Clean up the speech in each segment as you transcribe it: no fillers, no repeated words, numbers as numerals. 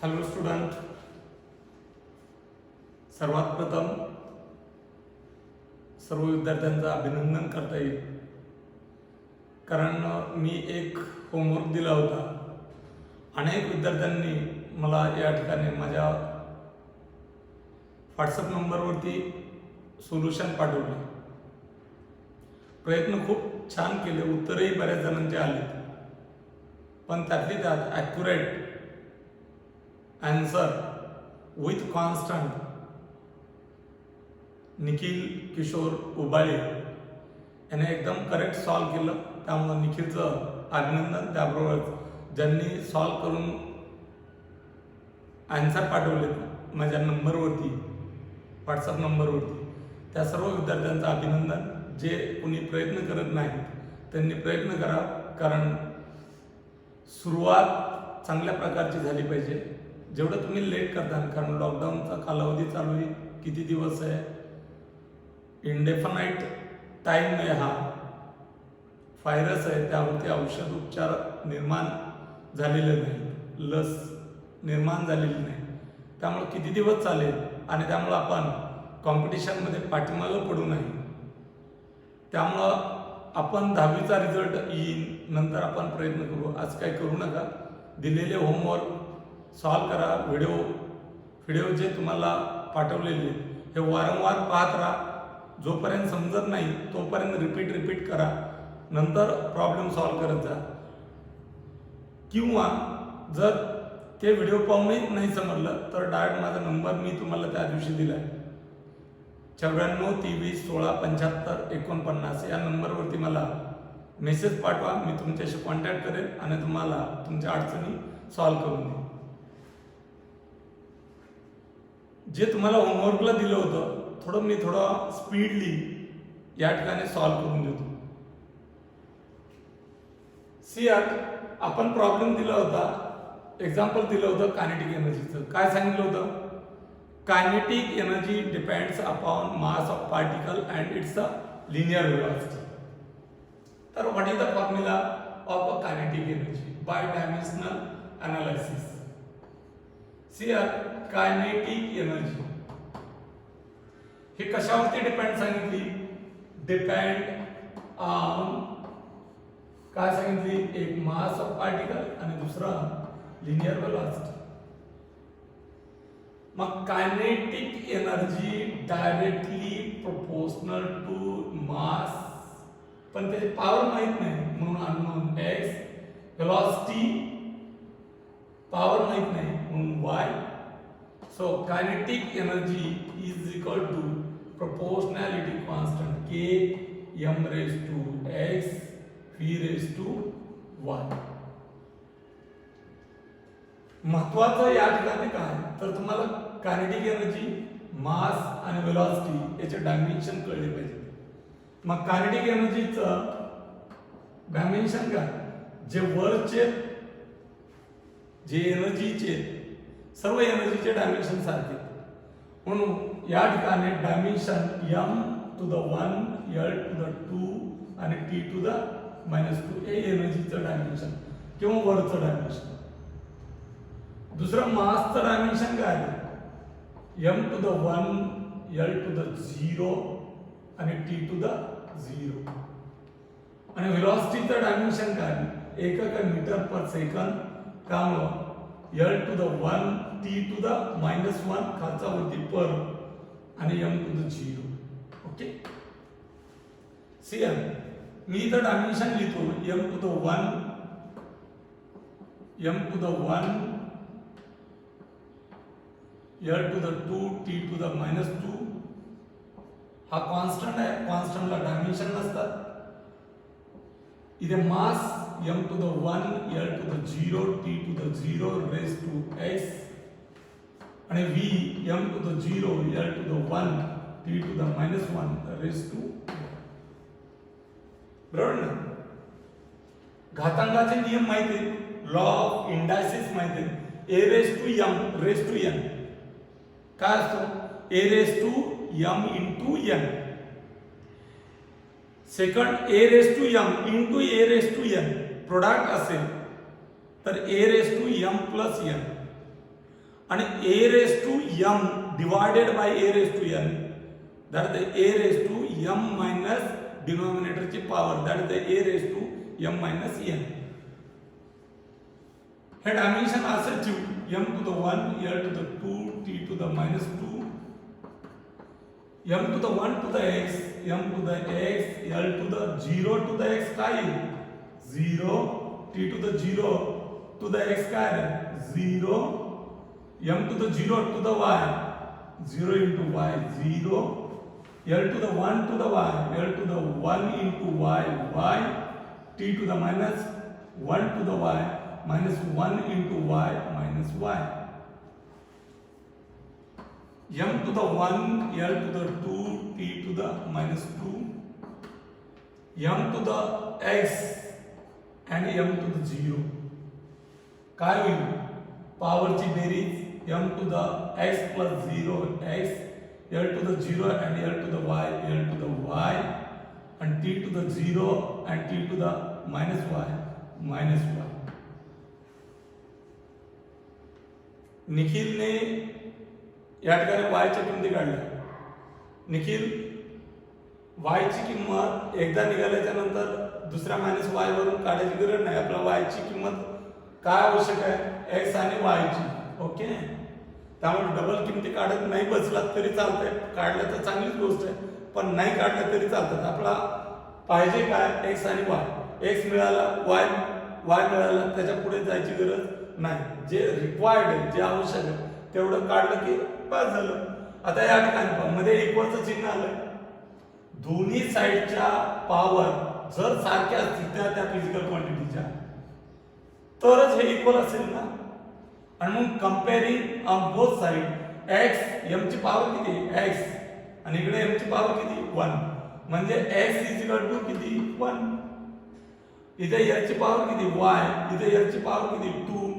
Hello student, सर्वात प्रथम सर्व विद्यार्थ्यांचं अभिनंदन करता येईल, कारण मी एक होमवर्क दिला होता. अनेक विद्यार्थ्यांनी मला या ठिकाणी माझ्या व्हॉट्सअप नंबरवरती सोल्युशन पाठवले. प्रयत्न खूप छान केले, उत्तरही बऱ्याच जणांचे आले, पण त्यातली त्यात accurate answer with constant Nikhil Kishor Ubale याने एकदम करेक्ट सॉल्व केलं. त्यामुळे निखिलचं अभिनंदन. त्याबरोबर ज्यांनी सॉल्व करून आन्सर पाठवले माझ्या नंबरवरती, व्हॉट्सअप नंबरवरती, त्या सर्व विद्यार्थ्यांचं अभिनंदन. जे कोणी प्रयत्न करत नाही त्यांनी प्रयत्न करा, कारण सुरुवात चांगल्या प्रकारची झाली पाहिजे. जेवढं तुम्ही लेट करता, कारण लॉकडाऊनचा कालावधी चालू आहे, किती दिवस आहे, इंडेफिनाइट टाइम आहे, हा व्हायरस आहे, त्यावरती औषध उपचार निर्माण झालेले नाही, लस निर्माण झालेली नाही, त्यामुळे किती दिवस चालेल. आणि त्यामुळं आपण कॉम्पिटिशनमध्ये पाठीमागं पडू नाही. त्यामुळं आपण 10वीचा रिझल्ट येईल नंतर आपण प्रयत्न करू. आज काय करू नका. दिलेले होमवर्क सॉल्व करा. व्हिडिओ जे तुम्हाला पाठवलेले हे वारंवार पाहत राहा. जोपर्यंत समजत नाही तोपर्यंत रिपीट करा. नंतर प्रॉब्लेम सॉल्व करत जा. किंवा जर ते व्हिडिओ पाहूनही नाही समजलं तर डायरेक्ट माझा नंबर मी तुम्हाला त्या दिवशी दिला आहे, 94 23 16 75 49 या नंबरवरती मला मेसेज पाठवा. मी तुमच्याशी कॉन्टॅक्ट करेन आणि तुम्हाला तुमच्या अडचणी सॉल्व करून देईन. जे तुम्हाला होमवर्कला दिलं होतं थोडं स्पीडली या ठिकाणी सॉल्व करून देतो. आपण प्रॉब्लेम दिला होता, एक्झाम्पल दिलं होतं कायनेटिक एनर्जीचं. काय सांगितलं होतं? Kinetic energy depends upon mass of particle and it's a linear velocity. तर what is the formula of a kinetic energy by dimensional analysis? Kinetic energy हे कशावरती डिपेंड सांगितली? डिपेंड ऑन काय सांगितली? एक मास ऑफ पार्टिकल आणि दुसरा linear velocity. मग kinetic energy directly proportional to mass, पण त्याची पॉवर माहित नाही म्हणून अननोन एक्स, वेलोसिटी पॉवर माहित नाही म्हणून Y. So kinetic energy is equal to proportionality constant k m raised to x v raised to y. महत्वाचं या ठिकाणी काय तर तुम्हाला कायनेटिक एनर्जी, मास आणि वेलोसिटी याचे डायमेन्शन कळले पाहिजे. मग कायनेटिक एनर्जीचं डायमेन्शन काय? जे वरचे जे एनर्जीचे सर्व एनर्जीचे डायमेन्शन सारखे, म्हणून या ठिकाणी dimension m to the 1 l to the 2 आणि t to the -2 हे एनर्जीचं डायमेन्शन किंवा वरचं डायमेन्शन. दुसरं मासचं डायमेन्शन काय आहे? m to the 1 l to the 0 आणि t to the 0. आणि वेलोसिटीचं डायमेन्शन काय? एकक मीटर पर सेकंद. त्यामुळं l to the 1 t to the -1 खालचा वरती पर आणि m to the 0. ओके. मी इथं डायमेन्शन लिहितो m to the 1 l to the 2 t to the -2 हा कॉन्स्टंट आहे. कॉन्स्टंटला डायमेन्शन नसतात. इथे मास m to the 1 l to the 0 t to the 0 raised to x आणि v m to the 0 l to the 1 t to the -1 raised to. बरोबर ना? घातांकाचे नियम माहिती आहेत, लॉ ऑफ इंडायसिस माहिती आहे. a raised to m raised to n काय असतो? a raised to m into n. Second a raised to m into a raised to n product असेल तर a raised to m plus n. आणि a raised to m divided by a raised to n, that is the a raised to m minus denominator ची power, that is the a raised to m minus n. हे dimension असं ठेवू, m to the 1, l to the 2, t to the minus 2, m to the 1 to the x, m to the x, l to the 0 to the x काय 0, t to the 0 to the x काय 0, m to the 0 to the y 0 into y 0, l to the 1 to the y, l to the 1 into y y, t to the minus 1 to the y minus 1 into y minus y, m to the 1, l to the 2, t to the minus 2, m to the x and m to the 0 काय होईल पॉवरची बेरीज m to the x plus 0 x, l to the 0 and l to the y, l to the y and t to the 0 and t to the minus y minus y. निखिलने या ठिकाणी y च्या किमती काढल्या. Nikhil y ची किंमत एकदा निघाल्याच्या नंतर दुसऱ्या मायनस y वरून काढायची गरज नाही. आपला y ची किंमत काय आवश्यक आहे x आणि y ची. ओके, त्यामुळे डबल किमती काढत नाही बसलात तरी चालतंय, काढलं तर चांगलीच गोष्ट आहे, पण नाही काढलं तरी चालतं. आपला पाहिजे काय x आणि y. x मिळाला, y मिळाला, त्याच्या पुढे जायची गरज नाही. जे रिक्वायर्ड आहे, जे आवश्यक आहे तेवढं काढलं की बस झालं. आता या ठिकाणी मध्ये इक्वलचं चिन्ह आलं. दोन्ही साइडच्या पॉवर जर सारख्या असतील त्या फिजिकल क्वांटिटीच्या तरच हे इक्वल असेल ना. आणि मग comparing on both side x m ची पॉवर किती x आणि इकडे m ची पॉवर किती 1 म्हणजे x इज इक्वल टू किती 1. इथे l ची पॉवर किती y, इथे l ची पॉवर किती 2,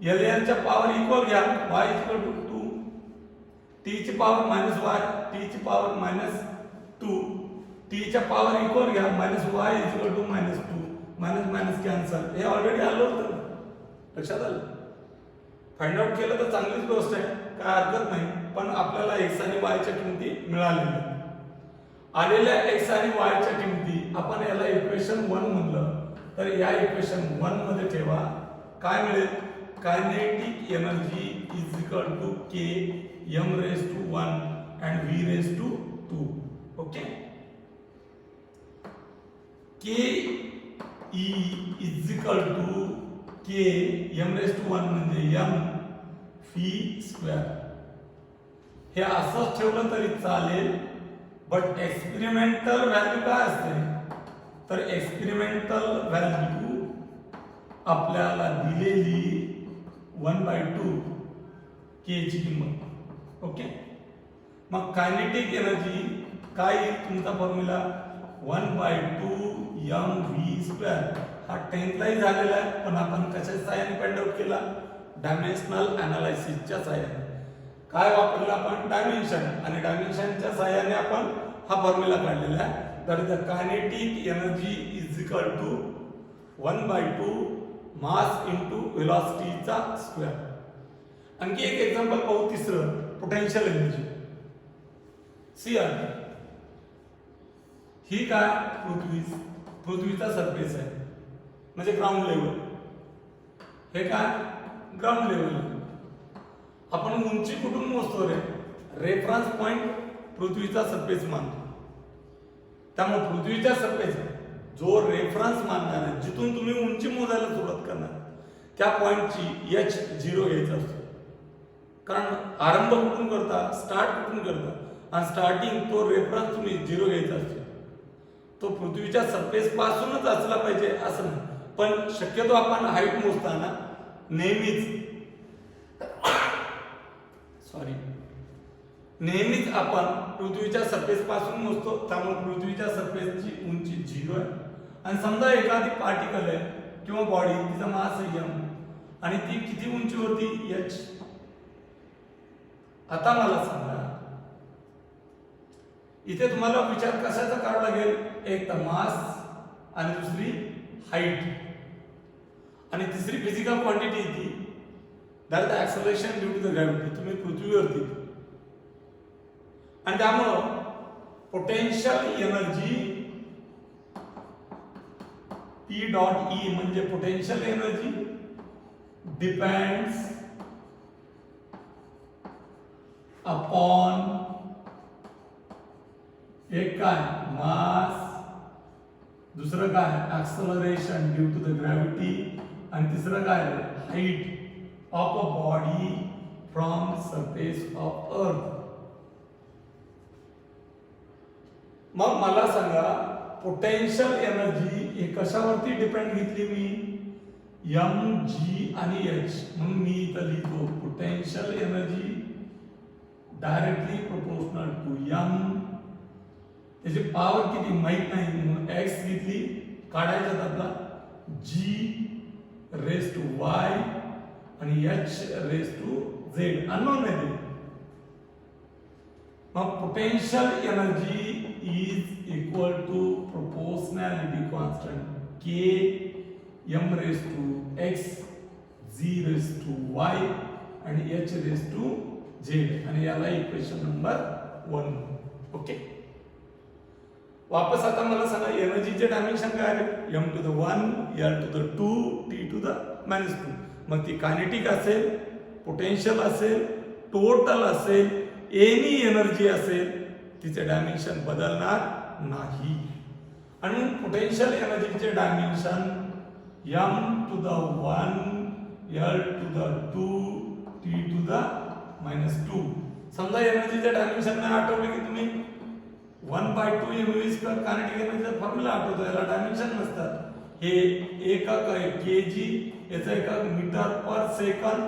l च्या पॉवर इक्वल घ्या y is equal to 2, t ची पॉवर मायनस y, t ची पॉवर मायनस 2, t च्या पॉवर इक्वल घ्या minus y is equal to minus 2, minus minus cancel. हे ऑलरेडी आलं होतं, लक्षात आलं. फाइंड आउट केलं तर चांगलीच गोष्ट आहे, काय हरकत नाही. पण आपल्याला x आणि y च्या किमती मिळालेल्या आलेल्या x आणि y च्या किमती आपण याला इक्वेशन 1 म्हणलं तर या इक्वेशन 1 मध्ये ठेवा. काय मिळेल kinetic energy is equal to k m raised to 1 and v raised to 2. Okay, k e is equal to k m raised to 1 म्हणजे m v स्क्वेअर. हे असंच ठेवलं तरी चालेल, बट एक्सपेरिमेंटल व्हॅल्यू काय असते तर एक्सपेरिमेंटल व्हॅल्यू आपल्याला दिलेली 1/2 k ची किंमत. ओके, मग कायनेटिक एनर्जी काय येईल तुमचा फॉर्म्युला 1/2 mv स्क्वेअर. हा 10th लाही झालेला आहे, पण आपण कशाच्या सहाय्याने फाइंड आउट केला डायमेन्शनल एनालिसिसच्या सहाय्याने. काय वापरलं आपण डायमेन्शन, आणि डायमेन्शनच्या सहाय्याने आपण हा फॉर्म्युला काढलेला आहे. That is the kinetic energy is equal to 1/2 mass into वेलोसिटीचा स्क्वेअर. आणखी एक एक्झाम्पल पाहू, तिसरं पोटेन्शियल एनर्जी. सी आर ही काय पृथ्वीचा सरफेस आहे म्हणजे ग्राउंड लेवल. हे काय ग्राउंड लेवल. आपण उंची कुठून मोजतो रे, रेफरन्स पॉइंट पृथ्वीचा सरफेस मानतो. त्यामुळे पृथ्वीच्या सरफेस जो रेफरन्स मानणार आहे, जिथून तुम्ही उंची मोजायला सुरुवात करणार त्या पॉइंटची h0 घ्यायचा असतो. कारण आरंभ कुठून करता, स्टार्ट कुठून करता, आणि स्टार्टिंग तो रेफरन्स तुम्ही 0 घ्यायचा असतो. तो पृथ्वीच्या सरफेस पासूनच असला पाहिजे असं नाही, पण शक्यतो आपण हाईट मोजताना नेहमीच आपण पृथ्वीच्या सरफेस पासून मोजतो. त्यामुळे पृथ्वीच्या सरफेसची उंची 0 आहे. आणि समजा एखादी पार्टिकल आहे किंवा बॉडी, तिचा मास आहे m आणि ती किती उंची होती h. आता मला सांगा इथे तुम्हाला विचार कशाचा करावा लागेल, एक तर मास आणि दुसरी हाईट आणि तिसरी फिजिकल क्वांटिटी ती that the acceleration due to the gravity, तुम्ही पृथ्वीवरती, आणि त्यामुळं potential energy P dot E म्हणजे पोटेन्शियल एनर्जी डिपेंड्स अपॉन एक काय मास, दुसरं काय acceleration due to the gravity, आणि तिसरं काय height of a body from surface of earth. मग मला सांगा पोटेन्शियल एनर्जी हे कशावरती डिपेंड घेतली मी, एम जी आणि एच, म्हणून मी इथं लिहितो potential energy directly proportional to M, त्याची पॉवर किती माहित नाही म्हणून एक्स घेतली, काढायचा आपला जी रेस टू वाय आणि H raise to Z unknown आहे. मग potential energy is equal to proportionality constant K m raised to x, z raised to y आणि h raised to z, आणि याला इक्वेशन नंबर 1. ओके, वापस आता मला सांगा एनर्जीचे डायमेन्शन काय आहे, m to the 1, l to the 2, t to the -2. मग ती कायनेटिक असेल, पोटेन्शियल असेल, टोटल असेल, एनी एनर्जी असेल, तिचे डायमेन्शन बदलणार नाही. आणि पोटेन्शियल एनर्जीचे dimension m to the 1, l to the 2, t to the -2. समजा एनर्जीचे डायमेन्शन नाही आठवले की तुम्ही 1/2 mv² कायनेटिक एनर्जीचा फॉर्म्युला आठवतो, याला डायमेन्शन नसतात. हे एकक आहे केजी, याचा एकक मीटर पर सेकंद,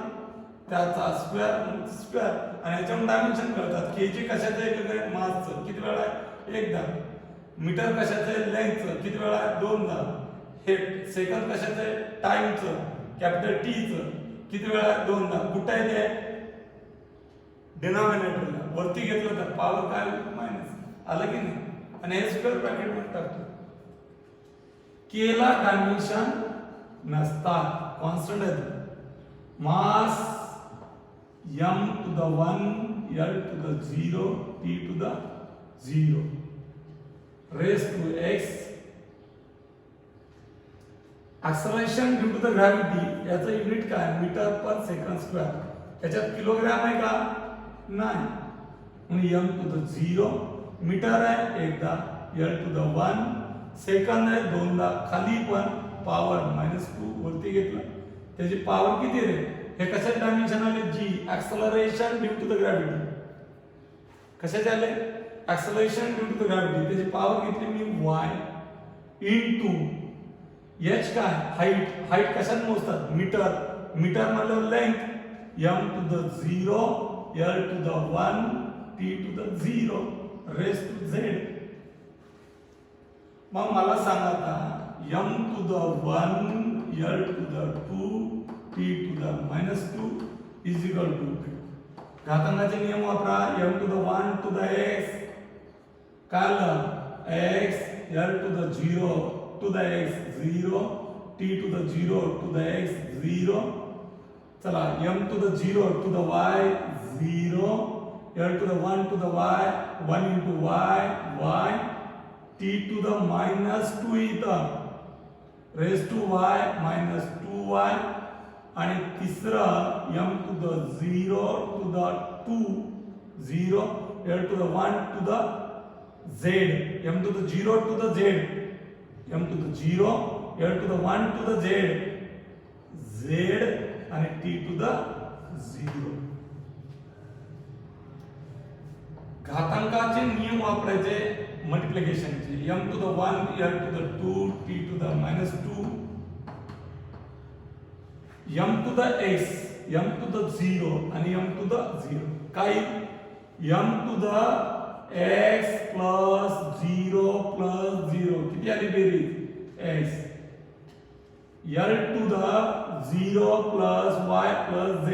त्याचा स्क्वेअर आणि याच्यावर डायमेन्शन कळतात. केजी कशाचं एकक आहे, मासचं, किती वेळा आहे, एकदा. मीटर कशाचं आहे, लेंथचं, किती वेळा आहे, दोनदा. हे सेकंद कशाचं आहे, टाइमचं, कॅपिटल टीचं, किती वेळा आहे, दोनदा. कुठं आहे ते, डिनॉमिनेटरला वरती घेतलं तर पॉवर काय मायनस आलं की नाही, आणि हे स्क्वेअर ब्रॅकेट मध्ये टाकतो. केला डायमेन्शन नसतात, कॉन्स्टंट आहे. मास m to the 1, l to the 0, t to the 0, raised to x. acceleration due to the gravity याचं युनिट काय, मीटर पर सेकंड स्क्वेअर. त्याच्यात किलोग्राम आहे का, नाही, म्हणून m to the 0, मीटर आहे एकदा, l to the 1, सेकंद आहे दोनदा, खाली पण पॉवर -2 वरती घेतलं, त्याची पॉवर किती रे, हे कशाचे डायमेन्शन आले, G. Acceleration due to the gravity कशाचे आले, acceleration due to the gravity, त्याची पॉवर घेतली मी y इनटू h काय, हाईट कशात मोजतात, मीटर म्हणजे length, m to the 0, l to the 1, t to the 0, raise to z. मग मला सांगा आता m to the 1, l to the 2, t to the -2 is equal to, घातांकाचे नियम वापरा, m to the 1 to the x काल x, l to the 0 to the x 0, t to the 0 to the x 0. चला m to the 0 to the y 0, l to the 1 to the y 1 into y, t to the -2 इथं raised to y -2y, आणि तिसरं m to the 0 to the 2 0, l to the 1 to the z, m to the 0 to the z, m to the 0, l to the 1 to the z, आणि t to the 0. घातांकाचे नियम वापरायचे मल्टिप्लिकेशनचे, m to the 1, l to the 2, t to the -2, m to the x, m to the 0 आणि m to the 0. काय m to the x plus 0 plus 0 किती आली बेरीज, x. l to the 0 plus y plus z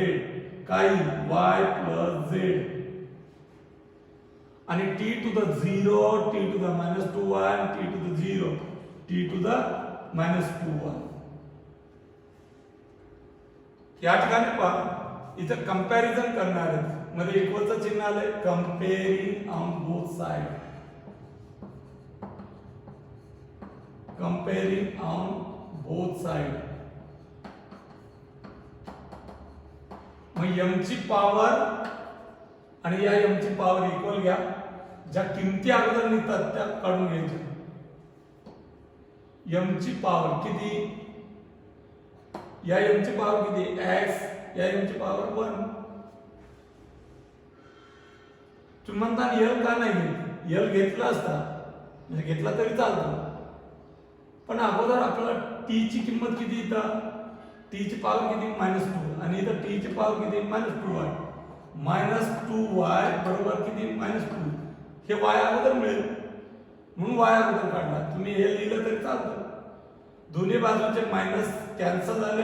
काय y plus z, आणि t to the 0, t to the -2y, t to the 0, t to the -2y. या ठिकाणी पहा इथं comparison करणार आहेत, मध्ये इक्वलचं चिन्ह आलंय, comparing on both side, comparing on both side. मग m ची पॉवर आणि या m ची पॉवर इक्वल घ्या, ज्या किमती अगोदर निघतात त्या काढून घ्यायच्या. m ची पॉवर किती, या m ची पॉवर किती x, या m ची पॉवर 1. तुम्ही म्हणता l का नाही घेतलं, l घेतला असता म्हणजे घेतला तरी चालतो, पण अगोदर आपल्याला t ची किंमत किती, इथं t ची पॉवर किती -2 आणि इथं t ची पॉवर किती -2y, -2y बरोबर किती -2, हे y अगोदर मिळेल म्हणून y अगोदर काढला. तुम्ही हे लिहिलं तरी चालतं, दोन्ही बाजूचे मायनस कॅन्सल झाले,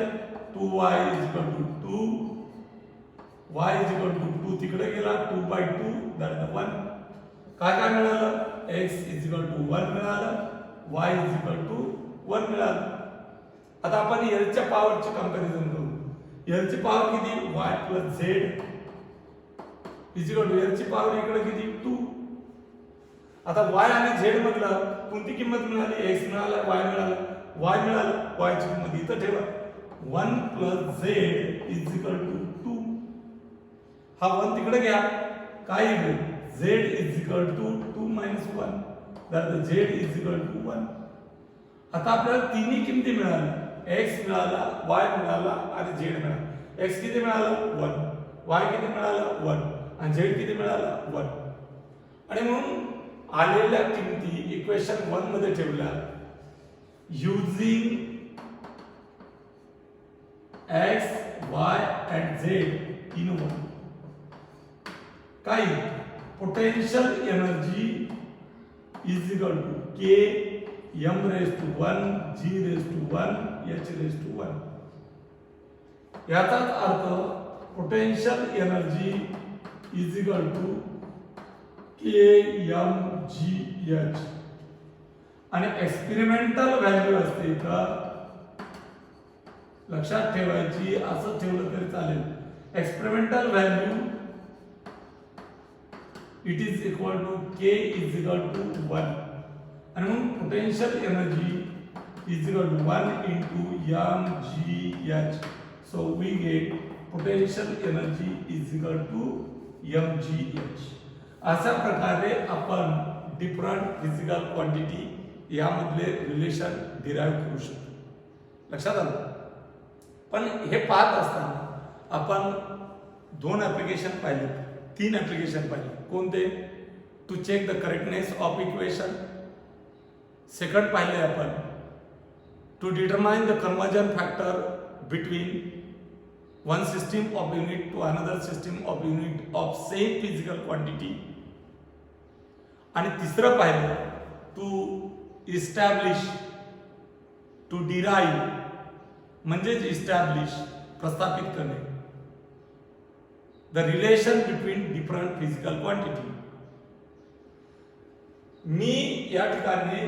2y = 2, y = 2 तिकडे गेला, 2/2 दॅट इज 1. काय काय मिळालं, x = 1 मिळालं, y = 1 मिळालं. आता आपण l च्या पॉवरची कंपॅरिझन करू. l ची पॉवर किती, y + z l ची पॉवर इकडे किती 2. आता y आणि z मधलं कोणती किंमत मिळाली, x मिळाला, y मिळाला, y मिळाला, y ची किंमत इथं ठेवा, 1 + z = 2. हा 1 तिकडे घ्या, काय येईल, z = 2 - 1 दॅट z = 1. आता आपल्याला तिन्ही किमती मिळाल्या, x मिळाला, y मिळाला आणि z मिळाला. x किती मिळाला 1, y किती मिळाला 1 आणि z किती मिळाला 1. आणि म्हणून आलेल्या किमती इक्वेशन 1 मध्ये ठेवल्या, using x, y and z in 1. काय potential energy is equal to k m⁻⁴ g⁻⁴ h⁻⁴. याचाच अर्थ potential energy is equal to k mgh. आणि एक्सपेरिमेंटल व्हॅल्यू असते का, लक्षात ठेवायची, असं ठेवलं तरी चालेल. Experimental value it is equal to k = 1 आणि म्हणून potential energy is equal to 1 × mgh. So we get potential energy is equal to mgh. अशा प्रकारे आपण डिफरंट फिजिकल क्वांटिटी यामधले रिलेशन डिराइव्ह करू शकतो. लक्षात आलं. पण हे पाहत असताना आपण 2 ऍप्लिकेशन पाहिले, 3 ऍप्लिकेशन पाहिले. कोणते, to check the correctness of equation. Second पाहिले आपण to determine the conversion factor between one system of unit to another system of unit of same physical quantity. आणि तिसरं पाहिलं टू इस्टॅब्लिश, टू डिराइव म्हणजे establish प्रस्थापित करणे, the relation between different physical quantity. मी या ठिकाणी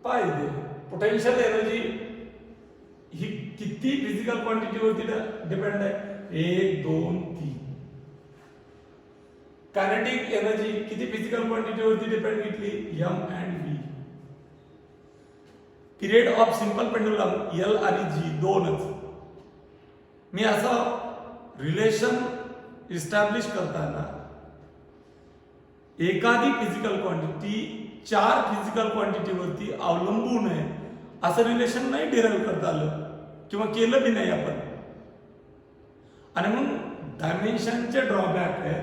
पाहिजे पोटेन्शियल एनर्जी ही किती फिजिकल क्वांटिटी वरती डिपेंड आहे, 1 2 3. कायनेटिक एनर्जी किती फिजिकल क्वांटिटी वरती डिपेंड घेतली, m and v. Period of simple pendulum l आणि g दोनच. मी असं रिलेशन इस्टॅब्लिश करताना एखादी फिजिकल क्वांटिटी 4 फिजिकल क्वांटिटी वरती अवलंबून आहे असं रिलेशन नाही डिराइव्ह करता आलं किंवा केलं बी नाही आपण. आणि म्हणून डायमेन्शनचे ड्रॉबॅक आहे.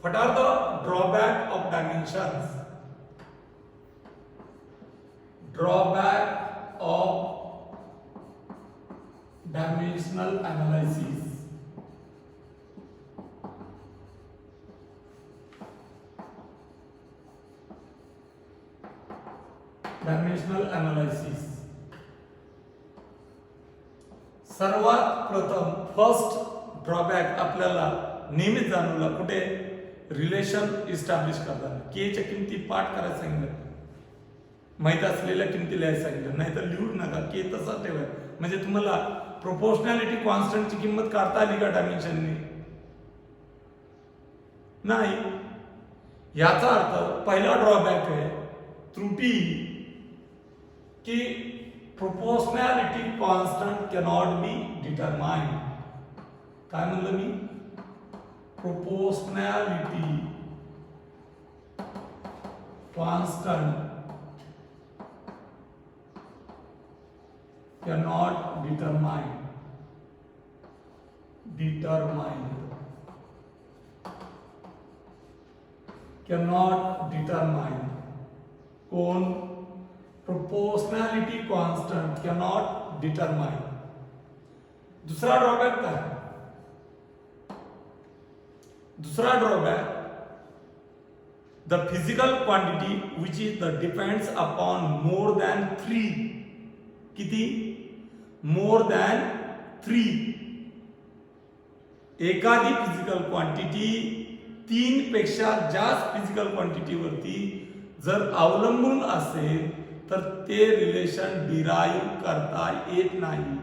What are the drawback of dimensions? Drawback of dimensional analysis. Dimensional analysis सर्वात प्रथम फर्स्ट ड्रॉबॅक आपल्याला नेहमीच जाणवला कुठे, रिलेशन इस्टॅब्लिश करताना. के च्या किमती पाठ करायला सांगितलं, माहित असलेल्या किमती लिहायला सांगितलं, नाहीतर लिहू नका, के तसा ठेवा. म्हणजे तुम्हाला प्रोपोर्शनॅलिटी कॉन्स्टंटची किंमत काढता आली का डायमेन्शनने? नाही. याचा अर्थ पहिला ड्रॉबॅक आहे, त्रुटी, की proportionality constant cannot be determined. काय म्हणलं मी? प्रोपोर्शनॅलिटी कॉन्स्टंट cannot determine कोण? Proportionality constant cannot determine. दुसरा ड्रॉबॅक काय? दुसरा drawback, the physical quantity which is the depends upon more than 3. किती? More than 3. एखादी फिजिकल क्वांटिटी 3 पेक्षा जास्त फिजिकल क्वांटिटीवरती जर अवलंबून असेल तर ते रिलेशन डिराईव्ह करता येत नाही,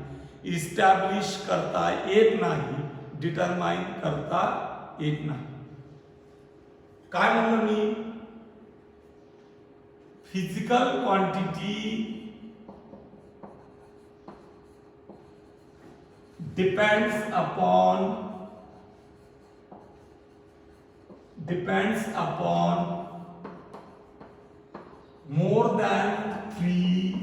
इस्टॅब्लिश करता येत नाही, डिटरमाइन करता येत नाही. काय म्हणलं मी? Physical quantity depends upon more than 3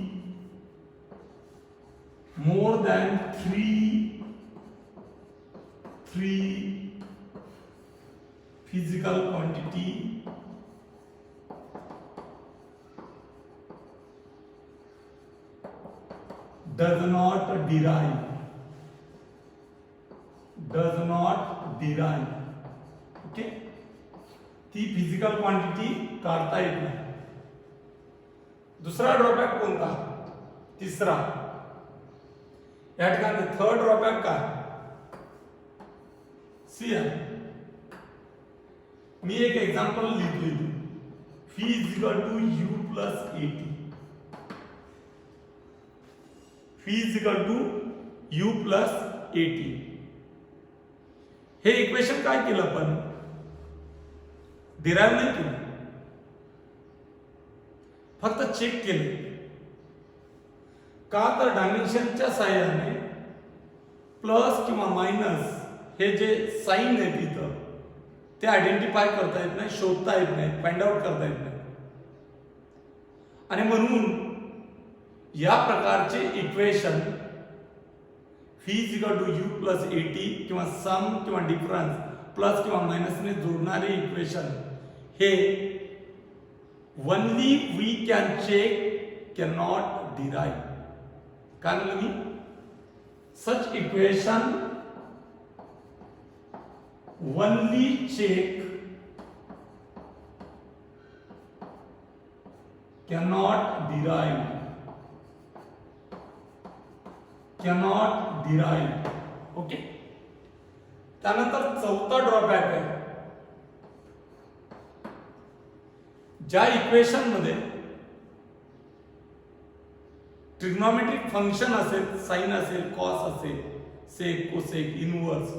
physical quantity does not derive. Okay, ती फिजिकल क्वांटिटी काढता येत नाही. दुसरा ड्रॉबॅक कोणता? तिसरा. या ठिकाणी थर्ड ड्रॉबॅक काय? सी आहे. मी एक एक्झाम्पल लिहितोय. Phi is equal to U plus A T. Phi is equal to U plus A T. हे इक्वेशन काय केलं? आपण डिराइव्ह नाही केलं, फक्त चेक केले. का? तर डायमेन्शनच्या साहाय्याने प्लस किंवा मायनस हे जे साइन आहे तिथं ते आयडेंटिफाय करता येत नाही, शोधता येत नाही, फाइंड आउट करता येत नाही. आणि म्हणून या प्रकारचे equation phi is equal to U plus A T किंवा सम किंवा डिफरन्स प्लस किंवा मायनसने जोडणारे इक्वेशन हे only we can check, can not derive. काय म्हणलं मी? Such equation only check, cannot derive. Okay. त्यानंतर चौथा ड्रॉबॅक आहे. ज्या इक्वेशन मध्ये ट्रिग्नोमेट्रिक फंक्शन असेल, साइन असेल, कॉस असेल, sec, cosec, inverse,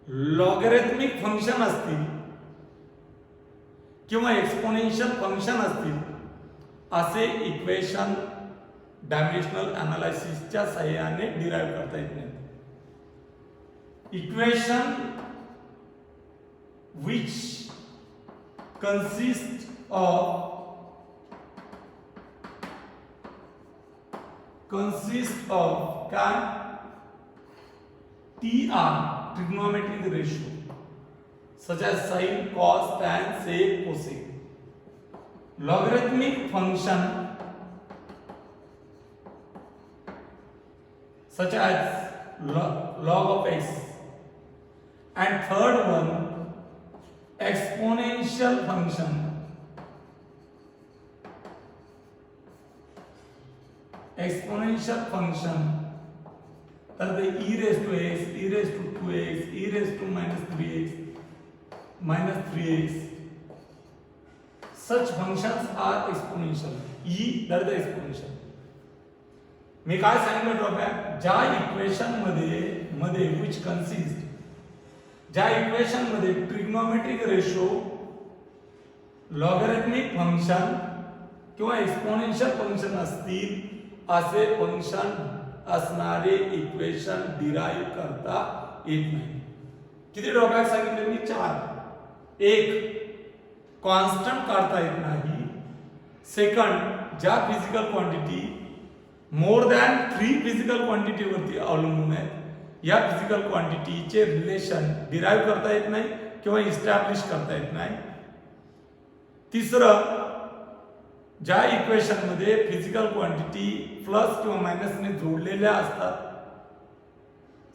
logarithmic function असतील किंवा एक्सपोनेन्शियल फंक्शन असतील, असे इक्वेशन डायमेन्शनल अनालिसिसच्या सहाय्याने डिराइव्ह करता येत नाही. इक्वेशन which consists of काय? TR, trigonometric ratio, such as sin, cos, tan, sec, cosec. Logarithmic function such as log of x. And third one, exponential function. Exponential function, that the e raised to x, e raised to 2x, e raised to minus 3x. Such functions are exponential. E, that is the exponential. मी काय सांगितलं drawback, ज्या equation मध्ये which consist, ज्या equation मध्ये trigonometric ratio, logarithmic function किंवा exponential function असतील असे function असणारे इक्वेशन डिराईव्ह करता येत नाही. किती ड्रॉबॅक सांगितले मी? 4. एक, कॉन्स्टंट काढता येत नाही. सेकंड, ज्या physical quantity more than 3 physical quantity वरती अवलंबून आहेत, या फिजिकल क्वांटिटीचे रिलेशन डिराईव्ह करता येत नाही किंवा इस्टॅब्लिश करता येत नाही. तिसरं, ज्या इक्वेशन मध्ये फिजिकल क्वांटिटी प्लस किंवा मायनसने जोडलेल्या असतात,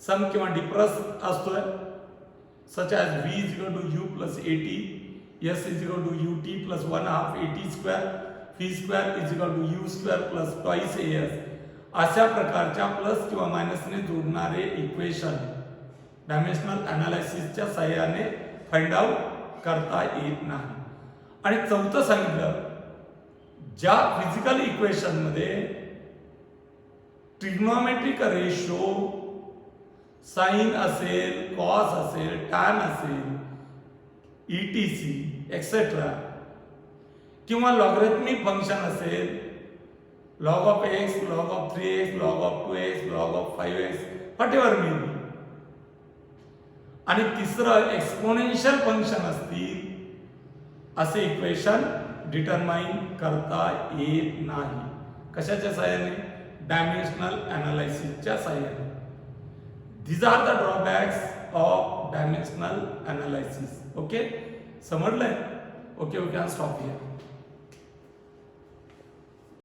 सम किंवा डिफरन्स असतोय, such as v equal to u plus at, s equal to ut plus 1/2 at square, v square equal to u square plus twice as, अशा प्रकारच्या प्लस किंवा मायनसने जोडणारे इक्वेशन डायमेन्शनल अनालिसिसच्या सहाय्याने फाइंड आउट करता येत नाही. आणि चौथं सांगितलं, ज्या फिजिकल इक्वेशन मध्ये ट्रिग्नोमेट्रिक रेशो साइन असेल, कॉस असेल, टॅन असेल, ईटीसी एक्सेट्रा, किंवा लॉगॅरिथमिक फंक्शन असेल, log of x, log of 3x, log of 2x, log of 5x, whatever may be, आणि तिसरं एक्सपोनेन्शियल फंक्शन असतील, असे इक्वेशन डिटरमाइन करता येत नाही. कशाच्या सहाय्याने? डायमेन्शनल अनालिसिसच्या सहाय्याने. These are the drawbacks of dimensional analysis. Okay, समजलंय? Okay, we can stop here.